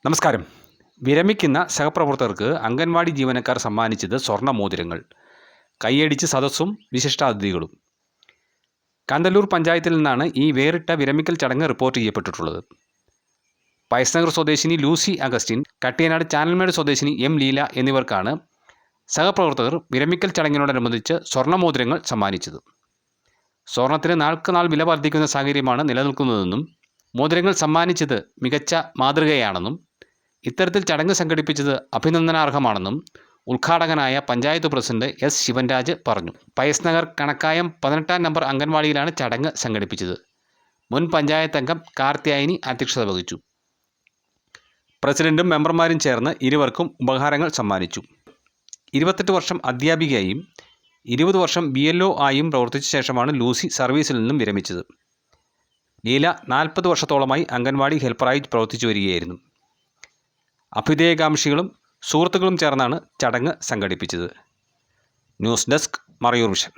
നമസ്കാരം. വിരമിക്കുന്ന സഹപ്രവർത്തകർക്ക് അംഗൻവാടി ജീവനക്കാർ സമ്മാനിച്ചത് സ്വർണ്ണ മോതിരങ്ങൾ. കൈയടിച്ച് സദസ്സും വിശിഷ്ടാതിഥികളും. കാന്തല്ലൂർ പഞ്ചായത്തിൽ നിന്നാണ് ഈ വേറിട്ട വിരമിക്കൽ ചടങ്ങ് റിപ്പോർട്ട് ചെയ്യപ്പെട്ടിട്ടുള്ളത്. പയസ്നഗർ സ്വദേശിനി ലൂസി അഗസ്റ്റിൻ, കട്ടിയനാട് ചാനൽമേട് സ്വദേശിനി എം ലീല എന്നിവർക്കാണ് സഹപ്രവർത്തകർ വിരമിക്കൽ ചടങ്ങിനോടനുബന്ധിച്ച് സ്വർണ്ണ മോതിരങ്ങൾ സമ്മാനിച്ചത്. സ്വർണത്തിന് നാൾക്കുനാൾ വില വർദ്ധിക്കുന്ന സാഹചര്യമാണ് നിലനിൽക്കുന്നതെന്നും മോതിരങ്ങൾ സമ്മാനിച്ചത് മികച്ച മാതൃകയാണെന്നും ഇത്തരത്തിൽ ചടങ്ങ് സംഘടിപ്പിച്ചത് അഭിനന്ദനാർഹമാണെന്നും ഉദ്ഘാടകനായ പഞ്ചായത്ത് പ്രസിഡന്റ് എസ് ശിവൻരാജ് പറഞ്ഞു. പയസ്നഗർ കണക്കായം 18-ാം നമ്പർ അംഗൻവാടിയിലാണ് ചടങ്ങ് സംഘടിപ്പിച്ചത്. മുൻ പഞ്ചായത്ത് അംഗം കാർത്യായനി അധ്യക്ഷത വഹിച്ചു. പ്രസിഡന്റും മെമ്പർമാരും ചേർന്ന് ഇരുവർക്കും ഉപഹാരങ്ങൾ സമ്മാനിച്ചു. 28 വർഷം അധ്യാപികയായും 20 വർഷം BLO ആയും പ്രവർത്തിച്ച ശേഷമാണ് ലൂസി സർവീസിൽ നിന്നും വിരമിച്ചത്. ലീല 40 വർഷത്തോളമായി അംഗൻവാടി ഹെൽപ്പറായി പ്രവർത്തിച്ചു വരികയായിരുന്നു. അഭ്യുദയകാംക്ഷികളും സുഹൃത്തുക്കളും ചേർന്നാണ് ചടങ്ങ് സംഘടിപ്പിച്ചത്. News desk, Marayoor vision.